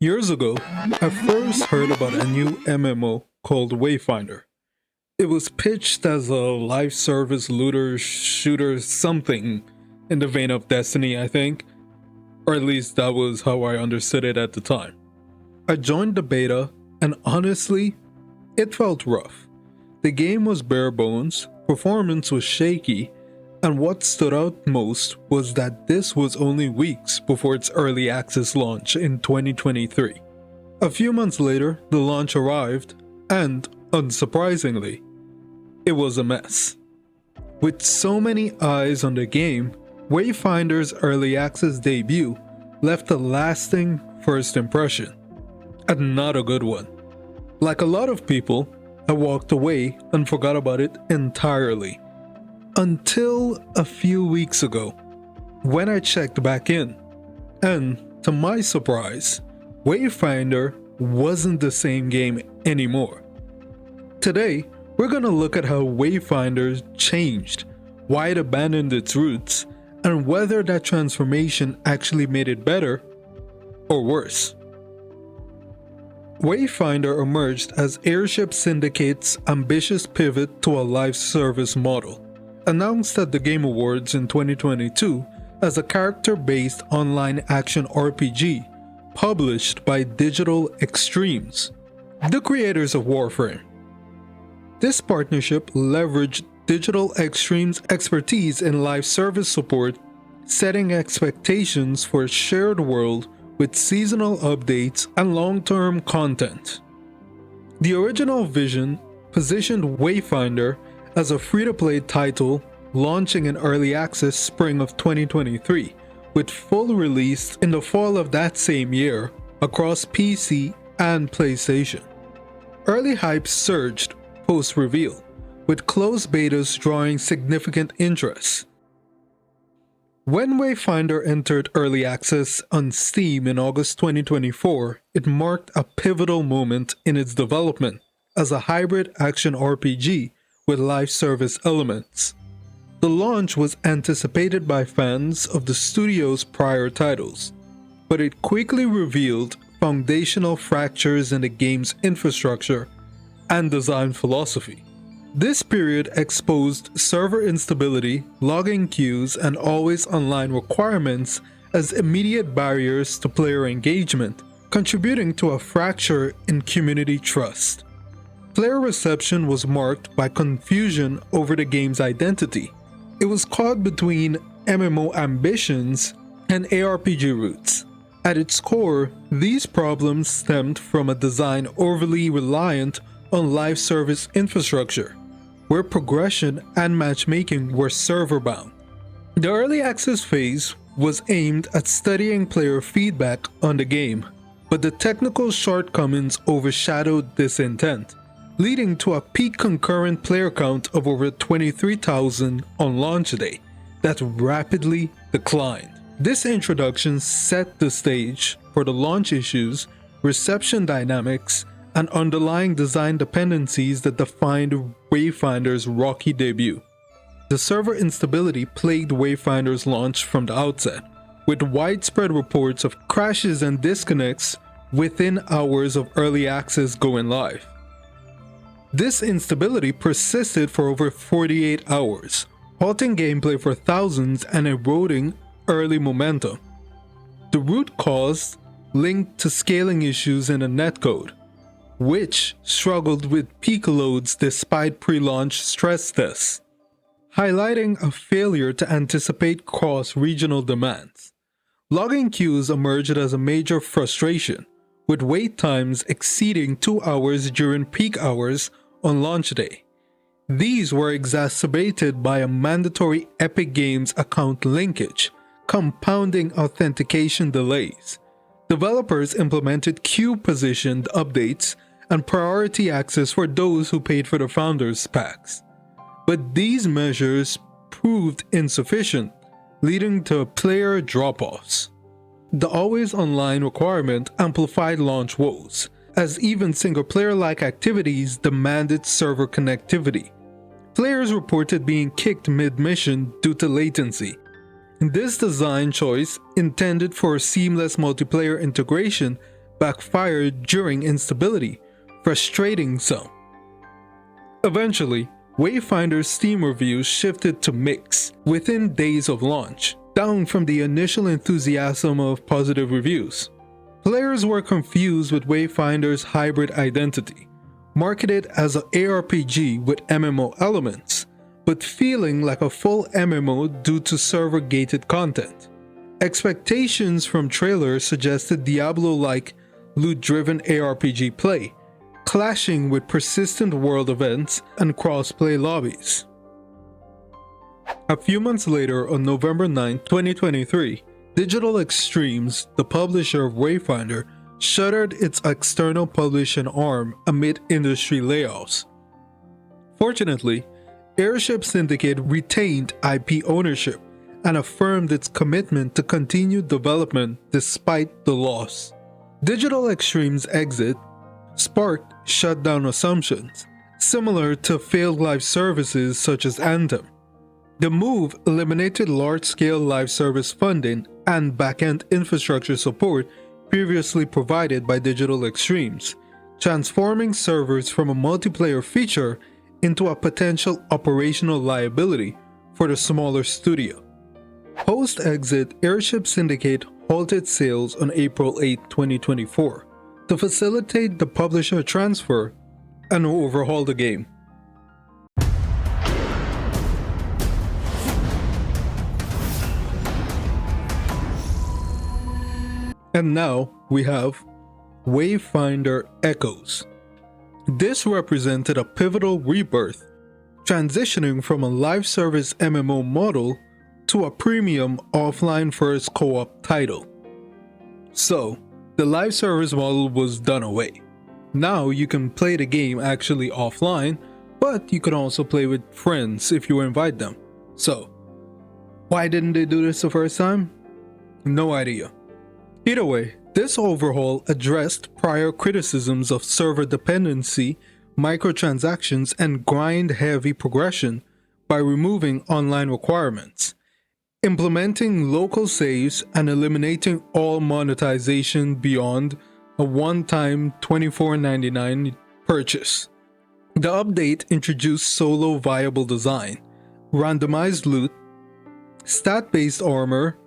Years ago, I first heard about a new MMO called Wayfinder. It was pitched as a live service looter shooter something in the vein of Destiny, I think, or at least that was how I understood it at the time. I joined the beta, and honestly, it felt rough. The game was bare bones, performance was shaky, and what stood out most was that this was only weeks before its early access launch in 2023. A few months later, the launch arrived, and, unsurprisingly, it was a mess. With so many eyes on the game, Wayfinder's early access debut left a lasting first impression, and not a good one. Like a lot of people, I walked away and forgot about it entirely. Until a few weeks ago, when I checked back in, and to my surprise, Wayfinder wasn't the same game anymore. Today, we're gonna look at how Wayfinder changed, why it abandoned its roots, and whether that transformation actually made it better or worse. Wayfinder emerged as Airship Syndicate's ambitious pivot to a live service model. Announced at the Game Awards in 2022 as a character-based online action RPG published by Digital Extremes, the creators of Warframe. This partnership leveraged Digital Extremes' expertise in live service support, setting expectations for a shared world with seasonal updates and long-term content. The original vision positioned Wayfinder as a free-to-play title launching in early access spring of 2023, with full release in the fall of that same year across PC and PlayStation. Early hype surged post-reveal, with closed betas drawing significant interest. When Wayfinder entered early access on Steam in August 2024, it marked a pivotal moment in its development as a hybrid action RPG with live service elements. The launch was anticipated by fans of the studio's prior titles, but it quickly revealed foundational fractures in the game's infrastructure and design philosophy. This period exposed server instability, logging queues, and always online requirements as immediate barriers to player engagement, contributing to a fracture in community trust. Player reception was marked by confusion over the game's identity. It was caught between MMO ambitions and ARPG roots. At its core, these problems stemmed from a design overly reliant on live service infrastructure, where progression and matchmaking were server-bound. The early access phase was aimed at studying player feedback on the game, but the technical shortcomings overshadowed this intent, leading to a peak concurrent player count of over 23,000 on launch day that rapidly declined. This introduction set the stage for the launch issues, reception dynamics, and underlying design dependencies that defined Wayfinder's rocky debut. The server instability plagued Wayfinder's launch from the outset, with widespread reports of crashes and disconnects within hours of early access going live. This instability persisted for over 48 hours, halting gameplay for thousands and eroding early momentum. The root cause linked to scaling issues in the netcode, which struggled with peak loads despite pre-launch stress tests, highlighting a failure to anticipate cross-regional demands. Logging queues emerged as a major frustration, with wait times exceeding 2 hours during peak hours on launch day. These were exacerbated by a mandatory Epic Games account linkage, compounding authentication delays. Developers implemented queue-positioned updates and priority access for those who paid for the Founders Packs. But these measures proved insufficient, leading to player drop-offs. The always online requirement amplified launch woes, as even single-player-like activities demanded server connectivity. Players reported being kicked mid-mission due to latency. This design choice, intended for seamless multiplayer integration, backfired during instability, frustrating some. Eventually, Wayfinder's Steam reviews shifted to mixed within days of launch, down from the initial enthusiasm of positive reviews. Players were confused with Wayfinder's hybrid identity, marketed as an ARPG with MMO elements, but feeling like a full MMO due to server-gated content. Expectations from trailers suggested Diablo-like loot-driven ARPG play, clashing with persistent world events and cross-play lobbies. A few months later, on November 9, 2023, Digital Extremes, the publisher of Wayfinder, shuttered its external publishing arm amid industry layoffs. Fortunately, Airship Syndicate retained IP ownership and affirmed its commitment to continued development despite the loss. Digital Extremes' exit sparked shutdown assumptions, similar to failed live services such as Anthem. The move eliminated large-scale live service funding and back-end infrastructure support previously provided by Digital Extremes, transforming servers from a multiplayer feature into a potential operational liability for the smaller studio. Post-exit, Airship Syndicate halted sales on April 8, 2024 to facilitate the publisher transfer and overhaul the game. And now we have Wayfinder Echoes. This represented a pivotal rebirth, transitioning from a live service MMO model to a premium offline first co-op title. So, the live service model was done away. Now you can play the game actually offline, but you can also play with friends if you invite them. So, why didn't they do this the first time? No idea. Either way, this overhaul addressed prior criticisms of server dependency, microtransactions, and grind-heavy progression by removing online requirements, implementing local saves, and eliminating all monetization beyond a one-time $24.99 purchase. The update introduced solo viable design, randomized loot, stat-based armor,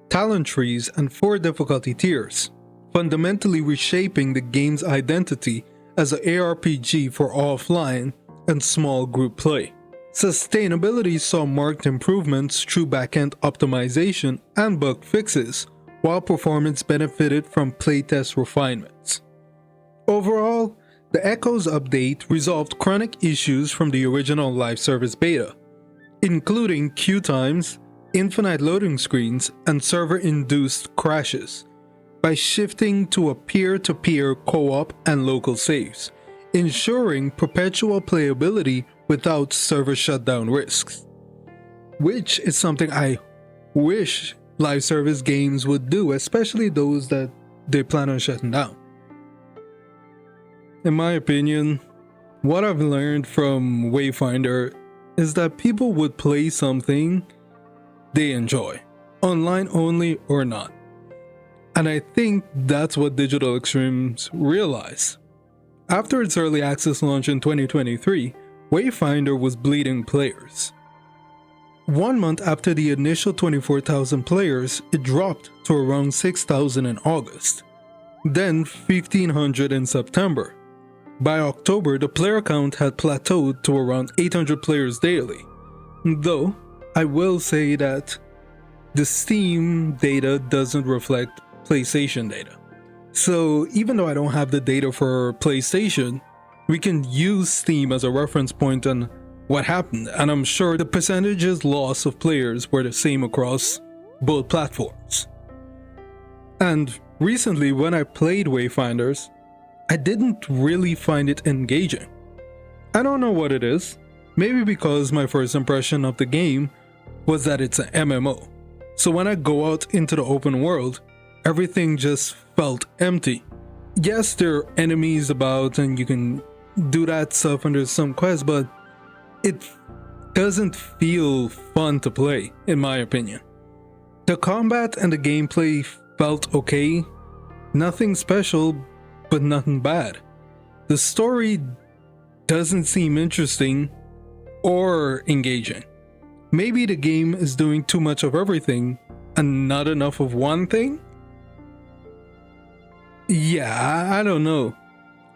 talent trees, and 4 difficulty tiers, fundamentally reshaping the game's identity as an ARPG for offline and small group play. Sustainability saw marked improvements through backend optimization and bug fixes, while performance benefited from playtest refinements. Overall, the Echoes update resolved chronic issues from the original live service beta, including queue times, infinite loading screens, and server-induced crashes, by shifting to a peer-to-peer co-op and local saves, ensuring perpetual playability without server shutdown risks. Which is something I wish live service games would do, especially those that they plan on shutting down. In my opinion, what I've learned from Wayfinder is that people would play something they enjoy, online only or not. And I think that's what Digital Extremes realized. After its early access launch in 2023, Wayfinder was bleeding players. 1 month after the initial 24,000 players, it dropped to around 6,000 in August, then 1,500 in September. By October, the player count had plateaued to around 800 players daily, though I will say that the Steam data doesn't reflect PlayStation data. So even though I don't have the data for PlayStation, we can use Steam as a reference point on what happened, and I'm sure the percentages loss of players were the same across both platforms. And recently when I played Wayfinders, I didn't really find it engaging. I don't know what it is, maybe because my first impression of the game was that it's an MMO. So when I go out into the open world, everything just felt empty. Yes, there are enemies about and you can do that stuff and there's some quests, but it doesn't feel fun to play, in my opinion. The combat and the gameplay felt okay, nothing special, but nothing bad. The story doesn't seem interesting or engaging. Maybe the game is doing too much of everything and not enough of one thing? Yeah, I don't know.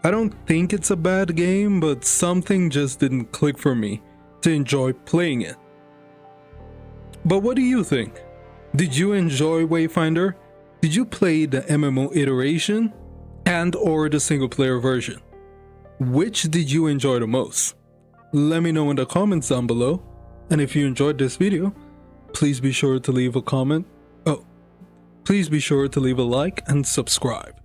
I don't think it's a bad game, but something just didn't click for me to enjoy playing it. But what do you think? Did you enjoy Wayfinder? Did you play the MMO iteration and or the single player version? Which did you enjoy the most? Let me know in the comments down below. And if you enjoyed this video, please be sure to leave a comment. Please be sure to leave a like and subscribe.